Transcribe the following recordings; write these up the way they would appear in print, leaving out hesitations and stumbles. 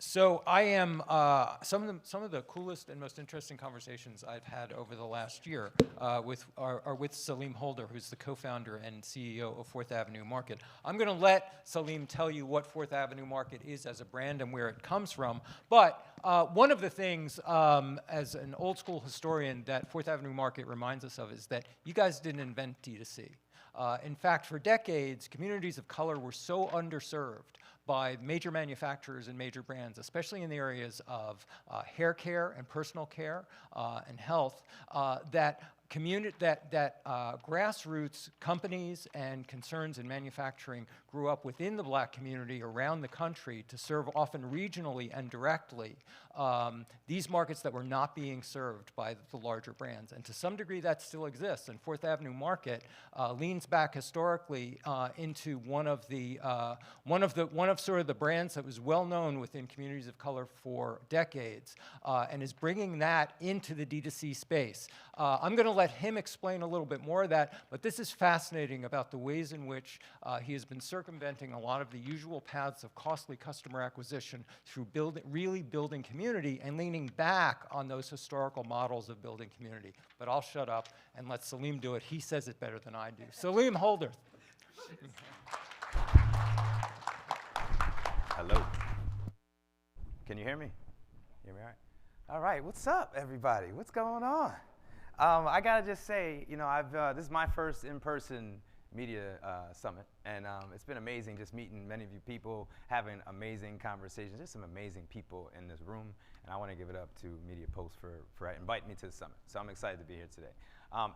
So I am some of the coolest and most interesting conversations I've had over the last year are with Salim Holder, who's the co-founder and CEO of Fourth Avenue Market. I'm going to let Salim tell you what Fourth Avenue Market is as a brand and where it comes from. But one of the things, as an old school historian, that Fourth Avenue Market reminds us of is that you guys didn't invent D2C. In fact, for decades, communities of color were so underserved by major manufacturers and major brands, especially in the areas of hair care and personal care and health, that grassroots companies and concerns in manufacturing grew up within the black community around the country to serve often regionally and directly these markets that were not being served by the larger brands. And to some degree that still exists. And Fourth Avenue Market leans back historically into one of sort of the brands that was well known within communities of color for decades and is bringing that into the D2C space. I'm going to let him explain a little bit more of that, but this is fascinating about the ways in which he has been circumventing a lot of the usual paths of costly customer acquisition through really building community and leaning back on those historical models of building community. But I'll shut up and let Salim do it. He says it better than I do. Salim Holder. Hello. Can you hear me? Hear me all right? All right, what's up, everybody? What's going on? I gotta just say, you know, this is my first in-person media summit, and it's been amazing just meeting many of you people, having amazing conversations. There's some amazing people in this room, and I want to give it up to Media Post for inviting me to the summit. So I'm excited to be here today.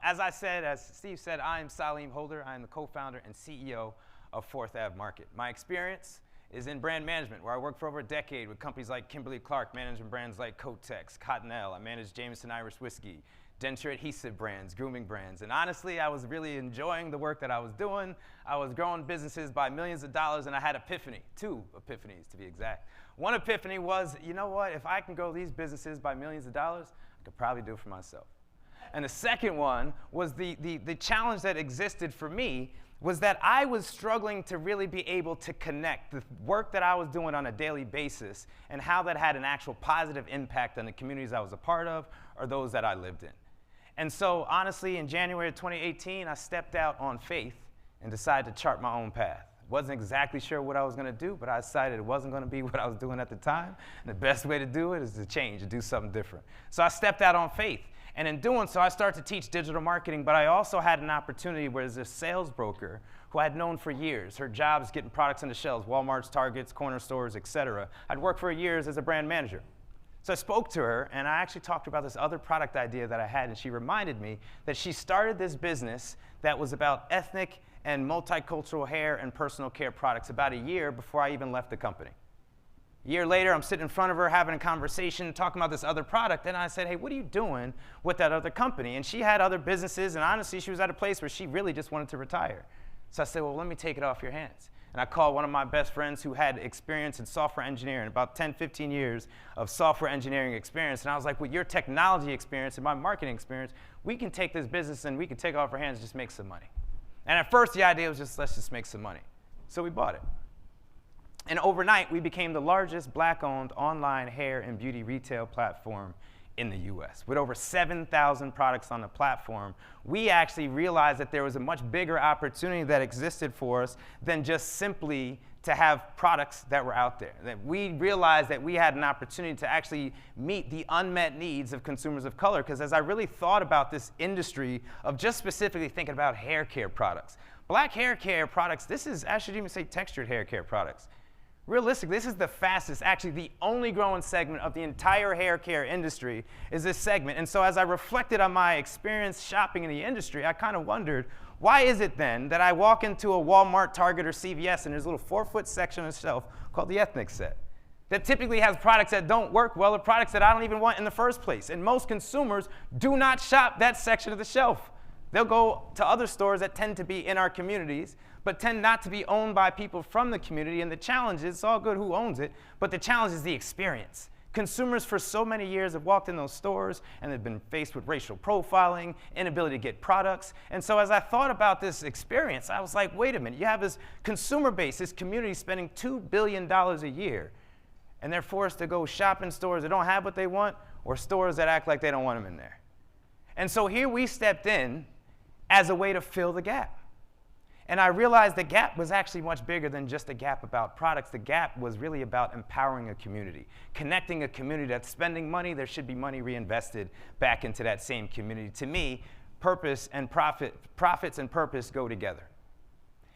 As Steve said, I am Salim Holder. I am the co-founder and CEO of Fourth Ave Market. My experience is in brand management, where I worked for over a decade with companies like Kimberly-Clark, managing brands like Kotex, Cottonelle. I managed Jameson Irish Whiskey, denture adhesive brands, grooming brands. And honestly, I was really enjoying the work that I was doing. I was growing businesses by millions of dollars, and I had two epiphanies to be exact. One epiphany was, you know what, if I can grow these businesses by millions of dollars, I could probably do it for myself. And the second one was the challenge that existed for me was that I was struggling to really be able to connect the work that I was doing on a daily basis and how that had an actual positive impact on the communities I was a part of or those that I lived in. And so, honestly, in January of 2018, I stepped out on faith and decided to chart my own path. Wasn't exactly sure what I was going to do, but I decided it wasn't going to be what I was doing at the time. And the best way to do it is to change, to do something different. So I stepped out on faith. And in doing so, I started to teach digital marketing, but I also had an opportunity where there's a sales broker who I'd known for years. Her job is getting products on the shelves, Walmart's, Target's, corner stores, et cetera. I'd worked for years as a brand manager. So I spoke to her, and I actually talked about this other product idea that I had, and she reminded me that she started this business that was about ethnic and multicultural hair and personal care products about a year before I even left the company. A year later, I'm sitting in front of her having a conversation, talking about this other product, and I said, hey, what are you doing with that other company? And she had other businesses, and honestly, she was at a place where she really just wanted to retire. So I said, well, let me take it off your hands. And I called one of my best friends who had experience in software engineering, about 10, 15 years of software engineering experience. And I was like, with your technology experience and my marketing experience, we can take this business and we can take it off our hands and just make some money. And at first, the idea was just, let's just make some money. So we bought it. And overnight, we became the largest black-owned online hair and beauty retail platform in the US. With over 7,000 products on the platform, we actually realized that there was a much bigger opportunity that existed for us than just simply to have products that were out there. That we realized that we had an opportunity to actually meet the unmet needs of consumers of color, because as I really thought about this industry of just specifically thinking about hair care products, black hair care products, I should even say textured hair care products. Realistically, this is the fastest, actually the only growing segment of the entire hair care industry is this segment. And so as I reflected on my experience shopping in the industry, I kind of wondered, why is it then that I walk into a Walmart, Target, or CVS and there's a little 4-foot section of the shelf called the ethnic set that typically has products that don't work well or products that I don't even want in the first place? And most consumers do not shop that section of the shelf. They'll go to other stores that tend to be in our communities, but tend not to be owned by people from the community. And the challenge is, it's all good who owns it, but the challenge is the experience. Consumers for so many years have walked in those stores and they've been faced with racial profiling, inability to get products. And so as I thought about this experience, I was like, wait a minute, you have this consumer base, this community spending $2 billion a year. And they're forced to go shop in stores that don't have what they want or stores that act like they don't want them in there. And so here we stepped in as a way to fill the gap. And I realized the gap was actually much bigger than just a gap about products. The gap was really about empowering a community, connecting a community that's spending money. There should be money reinvested back into that same community. To me, purpose and profits and purpose go together.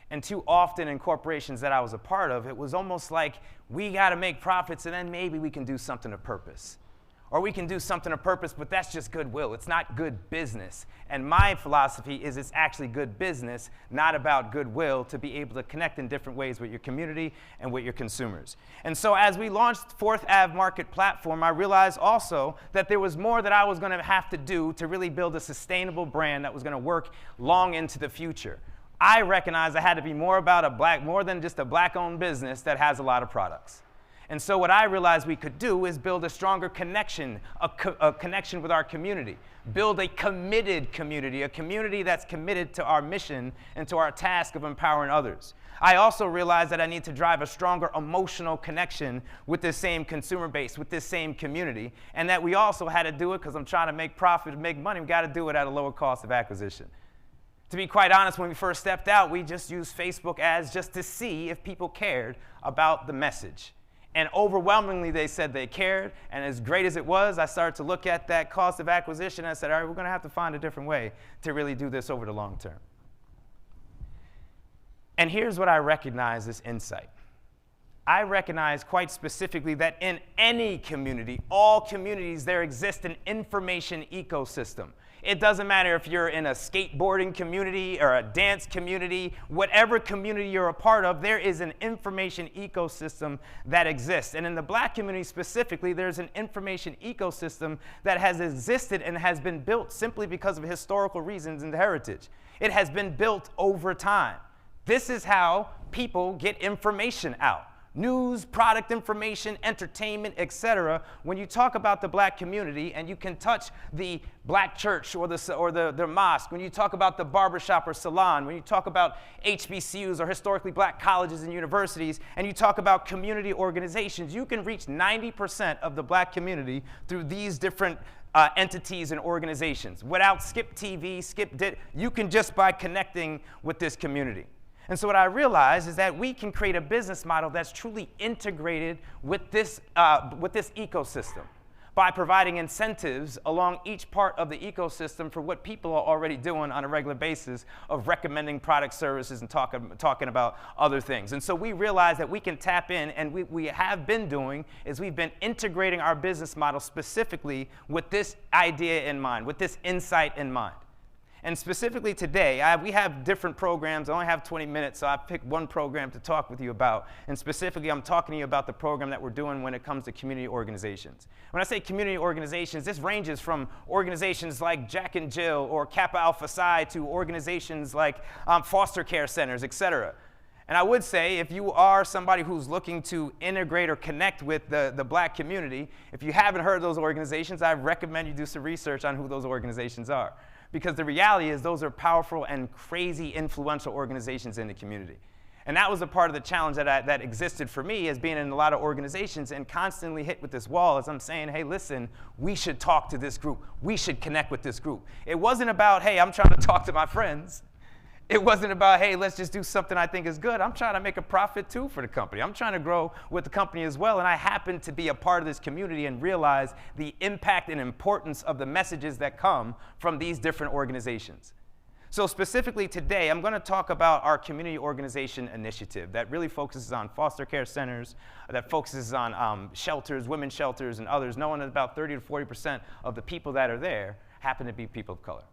And too often in corporations that I was a part of, it was almost like we got to make profits and then maybe we can do something of purpose. Or we can do something of purpose, but that's just goodwill. It's not good business. And my philosophy is it's actually good business, not about goodwill, to be able to connect in different ways with your community and with your consumers. And so as we launched 4th Ave Market Platform, I realized also that there was more that I was going to have to do to really build a sustainable brand that was going to work long into the future. I recognized I had to be more than just a black-owned business that has a lot of products. And so what I realized we could do is build a stronger connection, a connection with our community, build a committed community, a community that's committed to our mission and to our task of empowering others. I also realized that I need to drive a stronger emotional connection with this same consumer base, with this same community, and that we also had to do it because I'm trying to make profit and make money. We got to do it at a lower cost of acquisition. To be quite honest, when we first stepped out, we just used Facebook ads just to see if people cared about the message. And overwhelmingly, they said they cared. And as great as it was, I started to look at that cost of acquisition. And I said, all right, we're going to have to find a different way to really do this over the long term. And here's what I recognize this insight. I recognize quite specifically that in any community, all communities, there exists an information ecosystem. It doesn't matter if you're in a skateboarding community or a dance community, whatever community you're a part of, there is an information ecosystem that exists. And in the black community specifically, there's an information ecosystem that has existed and has been built simply because of historical reasons and heritage. It has been built over time. This is how people get information out. News, product information, entertainment, etc. When you talk about the black community and you can touch the black church or the mosque, when you talk about the barbershop or salon, when you talk about HBCUs or historically black colleges and universities, and you talk about community organizations, you can reach 90% of the black community through these different entities and organizations. Without Skip TV, you can just by connecting with this community. And so what I realized is that we can create a business model that's truly integrated with this ecosystem by providing incentives along each part of the ecosystem for what people are already doing on a regular basis of recommending product services and talking about other things. And so we realized that we can tap in, and we have been doing is we've been integrating our business model specifically with this idea in mind, with this insight in mind. And specifically today, we have different programs. I only have 20 minutes, so I picked one program to talk with you about. And specifically, I'm talking to you about the program that we're doing when it comes to community organizations. When I say community organizations, this ranges from organizations like Jack and Jill or Kappa Alpha Psi to organizations like foster care centers, et cetera. And I would say if you are somebody who's looking to integrate or connect with the black community, if you haven't heard of those organizations, I recommend you do some research on who those organizations are. Because the reality is those are powerful and crazy influential organizations in the community. And that was a part of the challenge that existed for me as being in a lot of organizations and constantly hit with this wall as I'm saying, hey, listen, we should talk to this group. We should connect with this group. It wasn't about, hey, I'm trying to talk to my friends. It wasn't about, hey, let's just do something I think is good. I'm trying to make a profit too for the company. I'm trying to grow with the company as well. And I happen to be a part of this community and realize the impact and importance of the messages that come from these different organizations. So specifically today, I'm going to talk about our community organization initiative that really focuses on foster care centers, that focuses on shelters, women's shelters, and others, knowing that about 30 to 40% of the people that are there happen to be people of color.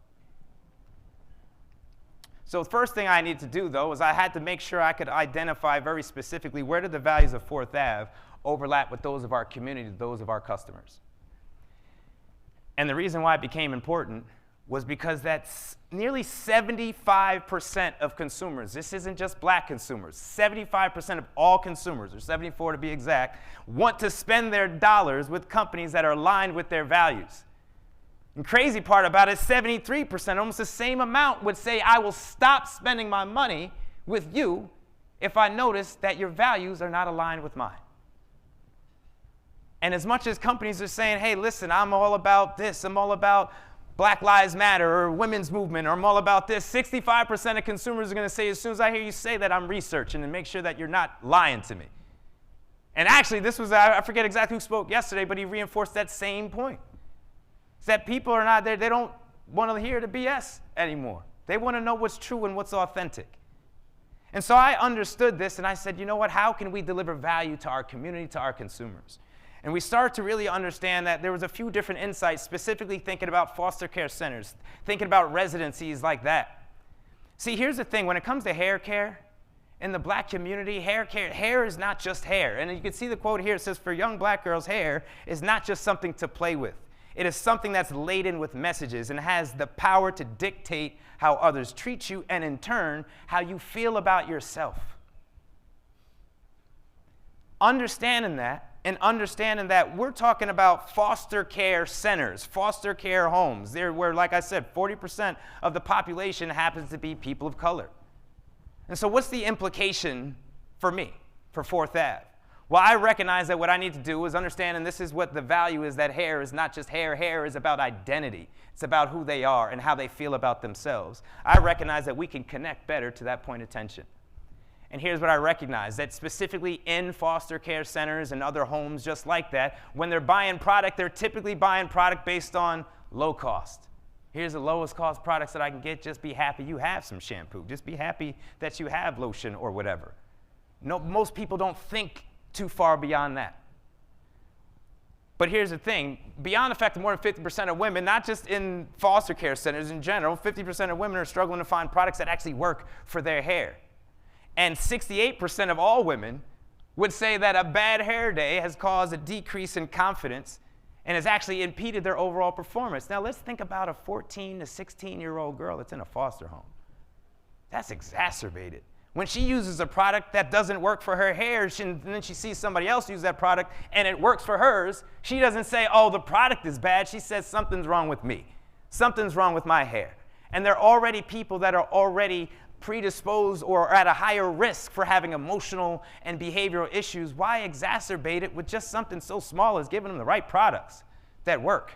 So the first thing I needed to do, though, is I had to make sure I could identify very specifically where did the values of 4th Ave overlap with those of our community, those of our customers. And the reason why it became important was because that's nearly 75% of consumers, this isn't just black consumers, 75% of all consumers, or 74 to be exact, want to spend their dollars with companies that are aligned with their values. And crazy part about it, 73%, almost the same amount, would say, I will stop spending my money with you if I notice that your values are not aligned with mine. And as much as companies are saying, hey, listen, I'm all about this, I'm all about Black Lives Matter or women's movement, or I'm all about this, 65% of consumers are going to say, as soon as I hear you say that, I'm researching and make sure that you're not lying to me. And actually, this was, I forget exactly who spoke yesterday, but he reinforced that same point. It's that people are not there, they don't want to hear the BS anymore. They want to know what's true and what's authentic. And so I understood this, and I said, you know what, how can we deliver value to our community, to our consumers? And we started to really understand that there was a few different insights, specifically thinking about foster care centers, thinking about residencies like that. See, here's the thing. When it comes to hair care, in the Black community, hair is not just hair. And you can see the quote here. It says, for young Black girls, hair is not just something to play with. It is something that's laden with messages and has the power to dictate how others treat you and, in turn, how you feel about yourself. Understanding that, and understanding that we're talking about foster care centers, foster care homes, there where, like I said, 40% of the population happens to be people of color. And so what's the implication for me, for 4th Ave? Well, I recognize that what I need to do is understand, and this is what the value is, that hair is not just hair. Hair is about identity. It's about who they are and how they feel about themselves. I recognize that we can connect better to that point of tension. And here's what I recognize, that specifically in foster care centers and other homes just like that, when they're buying product, they're typically buying product based on low cost. Here's the lowest cost products that I can get. Just be happy you have some shampoo. Just be happy that you have lotion or whatever. No, most people don't think too far beyond that. But here's the thing, beyond the fact that more than 50% of women, not just in foster care centers in general, 50% of women are struggling to find products that actually work for their hair. And 68% of all women would say that a bad hair day has caused a decrease in confidence and has actually impeded their overall performance. Now let's think about a 14 to 16-year-old girl that's in a foster home. That's exacerbated. When she uses a product that doesn't work for her hair, and then she sees somebody else use that product and it works for hers, she doesn't say, oh, the product is bad. She says, something's wrong with me. Something's wrong with my hair. And there are already people that are already predisposed or at a higher risk for having emotional and behavioral issues. Why exacerbate it with just something so small as giving them the right products that work?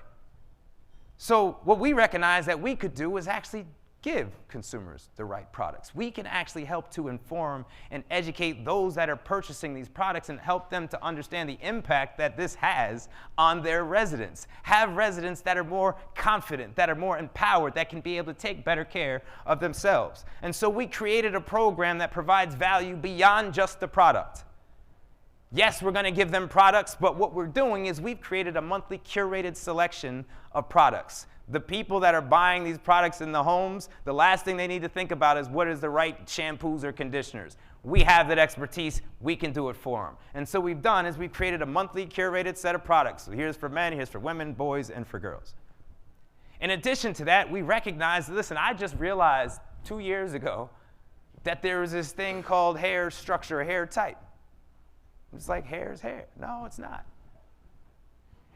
So what we recognize that we could do is actually give consumers the right products. We can actually help to inform and educate those that are purchasing these products and help them to understand the impact that this has on their residents. Have residents that are more confident, that are more empowered, that can be able to take better care of themselves. And so we created a program that provides value beyond just the product. Yes, we're going to give them products, but what we're doing is we've created a monthly curated selection of products. The people that are buying these products in the homes, the last thing they need to think about is what is the right shampoos or conditioners. We have that expertise. We can do it for them. And so what we've done is we've created a monthly curated set of products. So here's for men, here's for women, boys, and for girls. In addition to that, we recognize, listen, I just realized 2 years ago that there was this thing called hair structure, hair type. It's like hair is hair. No, it's not.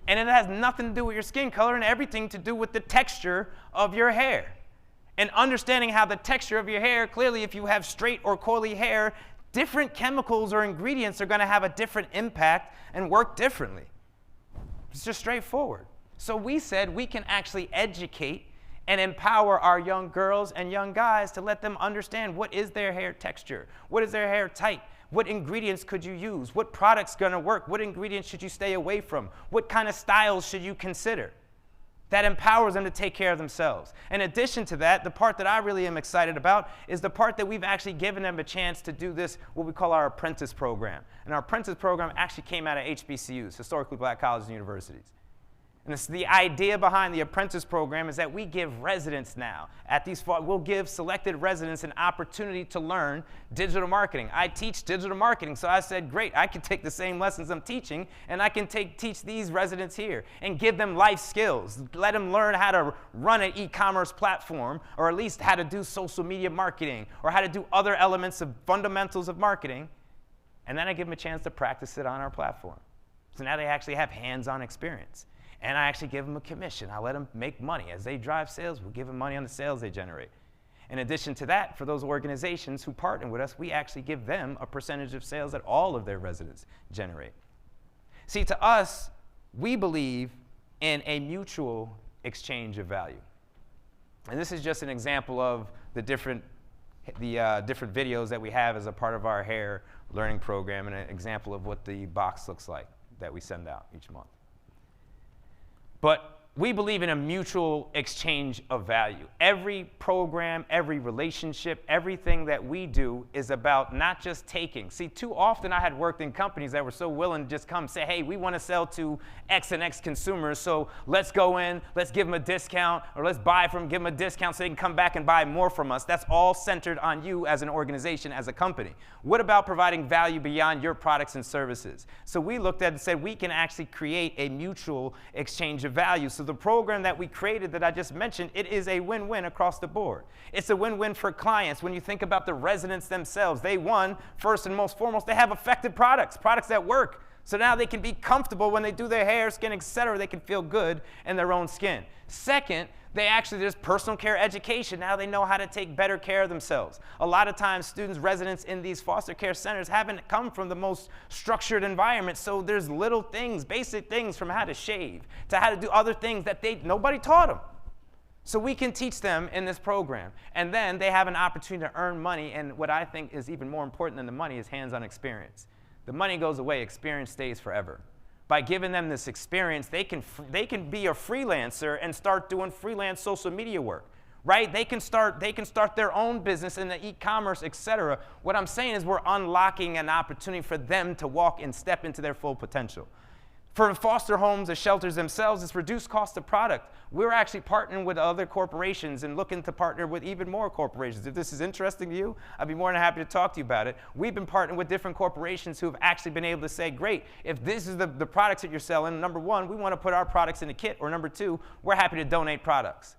And it has nothing to do with your skin color and everything to do with the texture of your hair. And understanding how the texture of your hair, clearly if you have straight or coily hair, different chemicals or ingredients are going to have a different impact and work differently. It's just straightforward. So we said we can actually educate and empower our young girls and young guys to let them understand what is their hair texture, what is their hair type, what ingredients could you use, what product's going to work, what ingredients should you stay away from, what kind of styles should you consider. That empowers them to take care of themselves. In addition to that, the part that I really am excited about is the part that we've actually given them a chance to do this, what we call our Apprentice Program. And our Apprentice Program actually came out of HBCUs, historically Black colleges and universities. And the idea behind the Apprentice Program is that we give residents now, we'll give selected residents an opportunity to learn digital marketing. I teach digital marketing, so I said, great, I can take the same lessons I'm teaching, and I can teach these residents here and give them life skills. Let them learn how to run an e-commerce platform, or at least how to do social media marketing, or how to do other elements of fundamentals of marketing, and then I give them a chance to practice it on our platform. So now they actually have hands-on experience. And I actually give them a commission. I let them make money. As they drive sales, we'll give them money on the sales they generate. In addition to that, for those organizations who partner with us, we actually give them a percentage of sales that all of their residents generate. See, to us, we believe in a mutual exchange of value. And this is just an example of the different videos that we have as a part of our hair learning program, and an example of what the box looks like that we send out each month. But we believe in a mutual exchange of value. Every program, every relationship, everything that we do is about not just taking. See, too often I had worked in companies that were so willing to just come say, hey, we want to sell to X and X consumers, so let's go in, let's give them a discount, or let's buy from them, give them a discount so they can come back and buy more from us. That's all centered on you as an organization, as a company. What about providing value beyond your products and services? So we looked at it and said, we can actually create a mutual exchange of value. So the program that we created that I just mentioned, it is a win-win across the board. It's a win-win for clients. When you think about the residents themselves, they, one, first and most foremost, they have effective products that work. So now they can be comfortable when they do their hair, skin, etc. They can feel good in their own skin. Second, there's personal care education. Now they know how to take better care of themselves. A lot of times students, residents in these foster care centers haven't come from the most structured environment, so there's little things, basic things, from how to shave to how to do other things that nobody taught them. So we can teach them in this program. And then they have an opportunity to earn money, and what I think is even more important than the money is hands-on experience. The money goes away, experience stays forever. By giving them this experience, they can be a freelancer and start doing freelance social media work, right? They can start their own business in the e-commerce, etc. What I'm saying is we're unlocking an opportunity for them to walk and step into their full potential. For foster homes, the shelters themselves, it's reduced cost of product. We're actually partnering with other corporations and looking to partner with even more corporations. If this is interesting to you, I'd be more than happy to talk to you about it. We've been partnering with different corporations who have actually been able to say, great, if this is the products that you're selling, number one, we want to put our products in a kit, or number two, we're happy to donate products.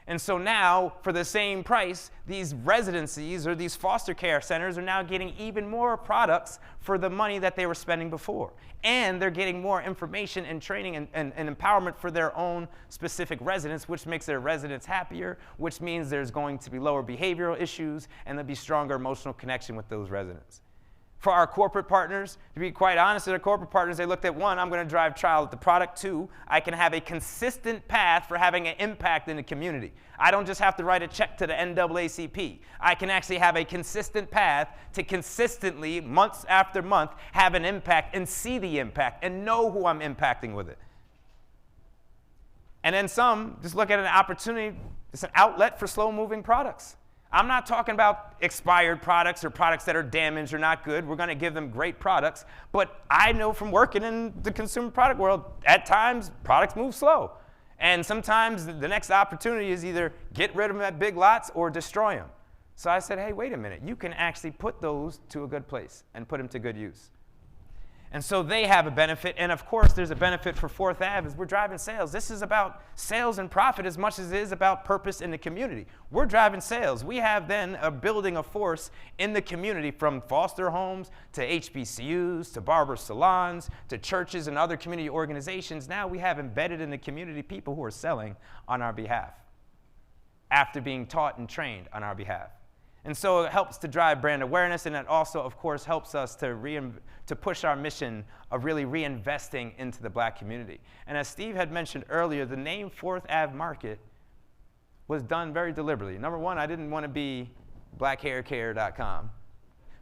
And so now, for the same price, these residencies or these foster care centers are now getting even more products for the money that they were spending before. And they're getting more information and training and empowerment for their own specific residents, which makes their residents happier, which means there's going to be lower behavioral issues, and there'll be stronger emotional connection with those residents. For our corporate partners, to be quite honest with our corporate partners, they looked at, one, I'm going to drive trial at the product. Two, I can have a consistent path for having an impact in the community. I don't just have to write a check to the NAACP. I can actually have a consistent path to consistently, months after month, have an impact and see the impact and know who I'm impacting with it. And then some just look at an opportunity, it's an outlet for slow-moving products. I'm not talking about expired products or products that are damaged or not good. We're going to give them great products. But I know from working in the consumer product world, at times, products move slow. And sometimes the next opportunity is either get rid of them at big lots or destroy them. So I said, hey, wait a minute. You can actually put those to a good place and put them to good use. And so they have a benefit, and of course there's a benefit for 4th Ave as we're driving sales. This is about sales and profit as much as it is about purpose in the community. We're driving sales. We have then a building a force in the community, from foster homes to HBCUs to barber salons to churches and other community organizations. Now we have embedded in the community people who are selling on our behalf after being taught and trained on our behalf. And so it helps to drive brand awareness, and it also, of course, helps us to push our mission of really reinvesting into the black community. And as Steve had mentioned earlier, the name 4th Ave Market was done very deliberately. Number one, I didn't want to be blackhaircare.com,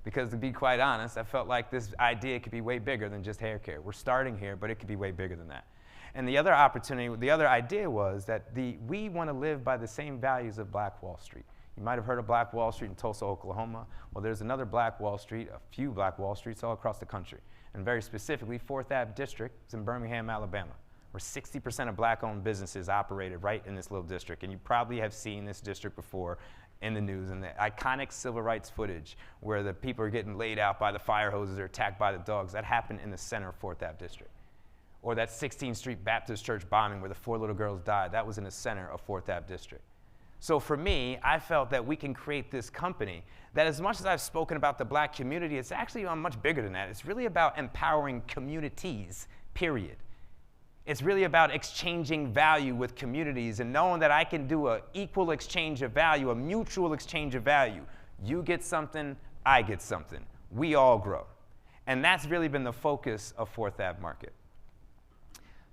because to be quite honest, I felt like this idea could be way bigger than just hair care. We're starting here, but it could be way bigger than that. And the other opportunity, the other idea was that we want to live by the same values of Black Wall Street. You might have heard of Black Wall Street in Tulsa, Oklahoma. Well, there's another Black Wall Street, a few Black Wall Streets all across the country. And very specifically, 4th Ave District is in Birmingham, Alabama, where 60% of black-owned businesses operated right in this little district. And you probably have seen this district before in the news, and the iconic civil rights footage where the people are getting laid out by the fire hoses or attacked by the dogs. That happened in the center of 4th Ave District. Or that 16th Street Baptist Church bombing where the 4 little girls died. That was in the center of 4th Ave District. So for me, I felt that we can create this company that, as much as I've spoken about the black community, it's actually much bigger than that. It's really about empowering communities, period. It's really about exchanging value with communities and knowing that I can do an equal exchange of value, a mutual exchange of value. You get something, I get something. We all grow. And that's really been the focus of 4th Ave Market.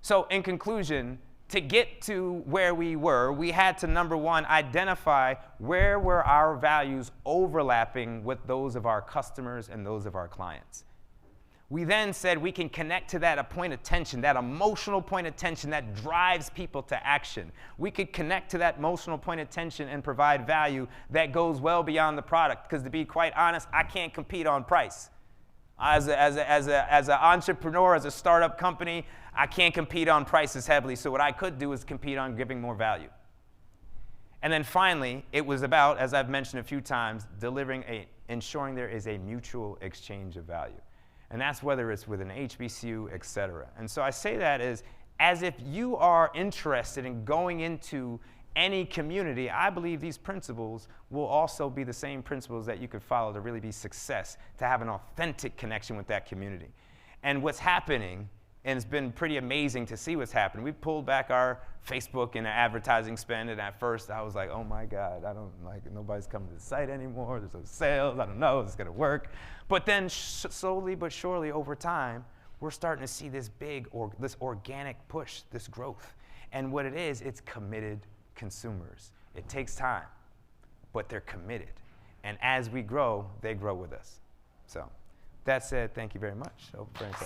So in conclusion, to get to where we were, we had to, number one, identify where were our values overlapping with those of our customers and those of our clients. We then said we can connect to that a point of tension, that emotional point of tension that drives people to action. We could connect to that emotional point of tension and provide value that goes well beyond the product. Because to be quite honest, I can't compete on price. As an entrepreneur, as a startup company, I can't compete on prices heavily. So what I could do is compete on giving more value. And then finally, it was about, as I've mentioned a few times, ensuring there is a mutual exchange of value. And that's whether it's with an HBCU, et cetera. And so I say that as if you are interested in going into any community, I believe these principles will also be the same principles that you could follow to really be success, to have an authentic connection with that community. And what's happening, and it's been pretty amazing to see what's happening. We pulled back our Facebook and advertising spend, and at first I was like, oh my God, nobody's coming to the site anymore, there's no sales, I don't know if it's gonna work. But then slowly but surely over time, we're starting to see this this organic push, this growth. And what it is, it's committed consumers. It takes time, but they're committed. And as we grow, they grow with us. So that said, thank you very much.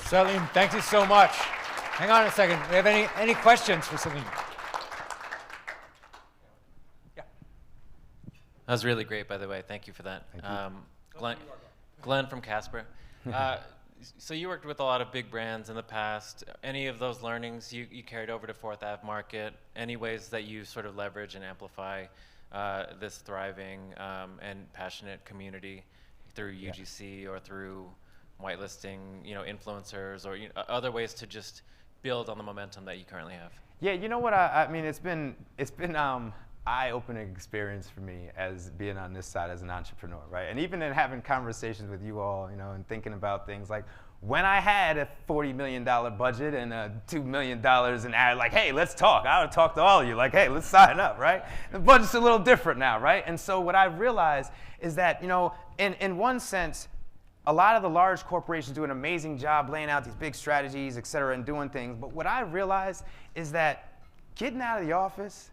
Salim, thank you so much. Hang on a second. Do we have any questions for Salim? Yeah. That was really great, by the way. Thank you for that. Glenn from Casper. So you worked with a lot of big brands in the past. Any of those learnings you carried over to 4th Ave Market? Any ways that you sort of leverage and amplify this thriving and passionate community through UGC or through whitelisting, influencers, or other ways to just build on the momentum that you currently have? Yeah, you know what? I mean, it's been eye-opening experience for me as being on this side as an entrepreneur, right? And even in having conversations with you all, and thinking about things like when I had a $40 million budget and $2 million in ad, like, hey, let's talk. I would talk to all of you, like, hey, let's sign up, right? The budget's a little different now, right? And so what I've realized is that, in one sense, a lot of the large corporations do an amazing job laying out these big strategies, et cetera, and doing things. But what I realized is that getting out of the office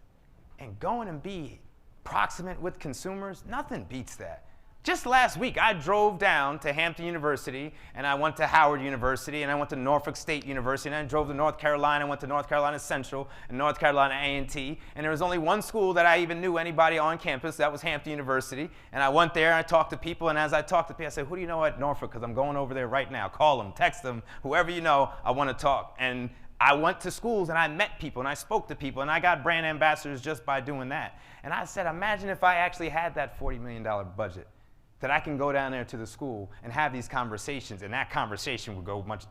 and going and be proximate with consumers, nothing beats that. Just last week, I drove down to Hampton University, and I went to Howard University, and I went to Norfolk State University, and I drove to North Carolina, and went to North Carolina Central, and North Carolina A&T, and there was only one school that I even knew anybody on campus, that was Hampton University, and I went there, and I talked to people, and as I talked to people, I said, who do you know at Norfolk, because I'm going over there right now. Call them, text them, whoever you know, I want to talk. And I went to schools and I met people and I spoke to people and I got brand ambassadors just by doing that. And I said, imagine if I actually had that $40 million budget, that I can go down there to the school and have these conversations, and that conversation would go much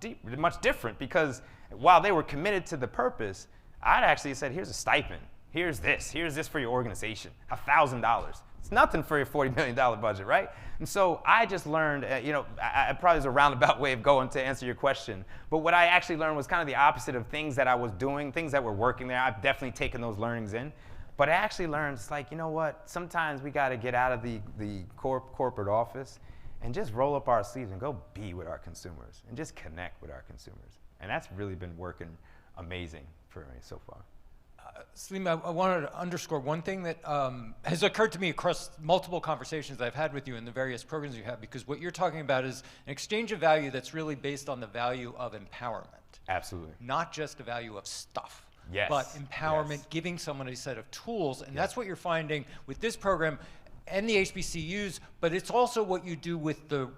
different, because while they were committed to the purpose, I'd actually said, here's a stipend, here's this for your organization, $1,000. It's nothing for your $40 million budget, right? And so I just learned, I probably was a roundabout way of going to answer your question, but what I actually learned was kind of the opposite of things that I was doing, things that were working there. I've definitely taken those learnings in, but I actually learned, it's like, you know what, sometimes we got to get out of the corporate office and just roll up our sleeves and go be with our consumers and just connect with our consumers. And that's really been working amazing for me so far. Salim, I wanted to underscore one thing that has occurred to me across multiple conversations I've had with you in the various programs you have, because what you're talking about is an exchange of value that's really based on the value of empowerment. Absolutely. Not just the value of stuff, yes, but empowerment, yes, giving someone a set of tools. And yes, that's what you're finding with this program and the HBCUs, but it's also what you do with the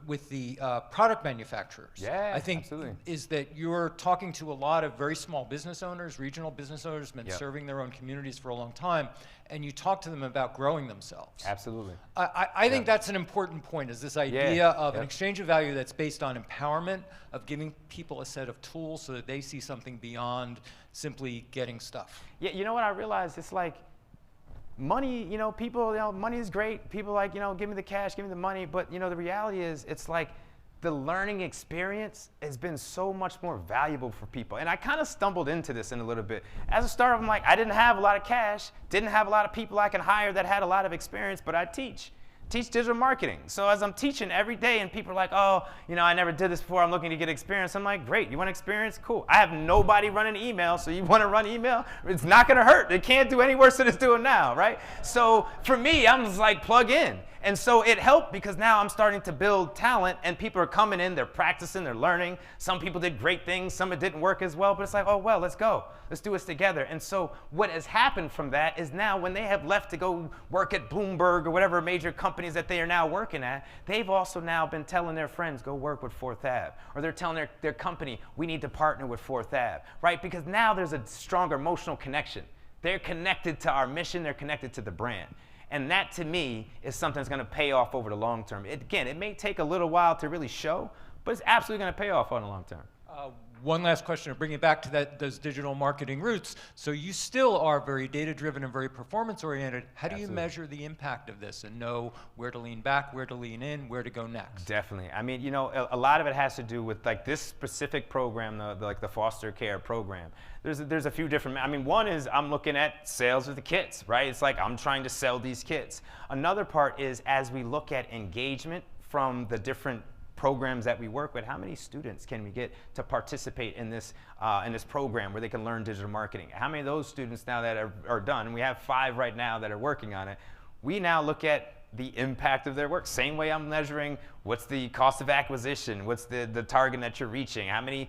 product manufacturers. Yeah, I think absolutely. Is that you're talking to a lot of very small business owners, regional business owners, been yep, serving their own communities for a long time, and you talk to them about growing themselves. Absolutely. I think that's an important point, is this idea of an exchange of value that's based on empowerment, of giving people a set of tools so that they see something beyond simply getting stuff. Yeah, you know what I realized? It's like, money, people, money is great. People like, give me the cash, give me the money. But, the reality is, it's like the learning experience has been so much more valuable for people. And I kind of stumbled into this in a little bit. As a startup, I'm like, I didn't have a lot of cash, didn't have a lot of people I can hire that had a lot of experience, but I teach. teach digital marketing. So as I'm teaching every day and people are like, oh, you know, I never did this before, I'm looking to get experience. I'm like, great, you want experience? Cool. I have nobody running email, so you want to run email? It's not going to hurt. It can't do any worse than it's doing now, right? So for me, I'm just like, plug in. And so it helped because now I'm starting to build talent and people are coming in, they're practicing, they're learning. Some people did great things, some it didn't work as well, but it's like, oh, well, let's go. Let's do this together. And so what has happened from that is now when they have left to go work at Bloomberg or whatever major companies that they are now working at, they've also now been telling their friends, go work with 4th Ave. Or they're telling their company, we need to partner with 4th Ave, right? Because now there's a stronger emotional connection. They're connected to our mission, they're connected to the brand. And that, to me, is something that's going to pay off over the long term. Again, it may take a little while to really show, but it's absolutely going to pay off on the long term. One last question to bring it back to those digital marketing roots. So you still are very data-driven and very performance-oriented. How do you measure the impact of this and know where to lean back, where to lean in, where to go next? Definitely. I mean, you know, a lot of it has to do with like this specific program, like the foster care program. There's a few different, I mean, one is I'm looking at sales of the kits, right? It's like I'm trying to sell these kits. Another part is as we look at engagement from the different programs that we work with, how many students can we get to participate in this program where they can learn digital marketing? How many of those students now that are done, and we have 5 right now that are working on it, we now look at the impact of their work. Same way I'm measuring what's the cost of acquisition, what's the target that you're reaching, how many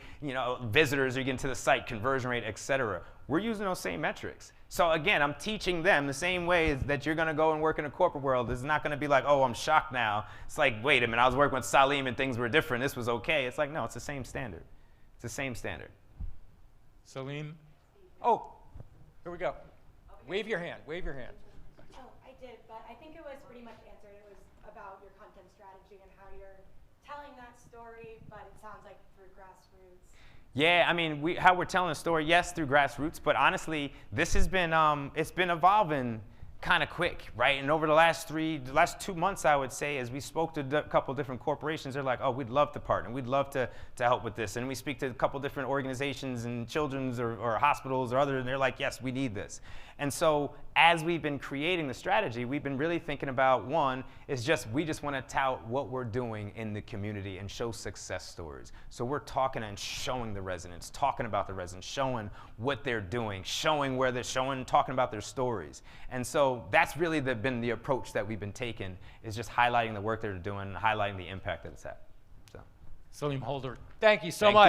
visitors are you getting to the site, conversion rate, et cetera. We're using those same metrics. So again, I'm teaching them the same way that you're going to go and work in a corporate world. It's not going to be like, oh, I'm shocked now. It's like, wait a minute, I was working with Salim and things were different. This was okay. It's like, no, it's the same standard. It's the same standard. Salim? Oh, here we go. Wave your hand. Wave your hand. Oh, I did, but I think it was pretty much answered. It was about your content strategy and how you're telling that story, but it sounds like through grassroots. Yeah, I mean, how we're telling a story, yes, through grassroots, but honestly, this has been, it's been evolving kind of quick, right? And over the last 2 months, I would say, as we spoke to a couple different corporations, they're like, oh, we'd love to partner. We'd love to help with this. And we speak to a couple different organizations and children's or hospitals or other, and they're like, yes, we need this. And so as we've been creating the strategy, we've been really thinking about, one, is we just want to tout what we're doing in the community and show success stories. So we're talking and showing the residents, talking about the residents, showing what they're doing, showing where they're showing, talking about their stories. And so that's really been the approach that we've been taking, is just highlighting the work they're doing and highlighting the impact that it's had. So. Salim Holder, thank you so Thank much.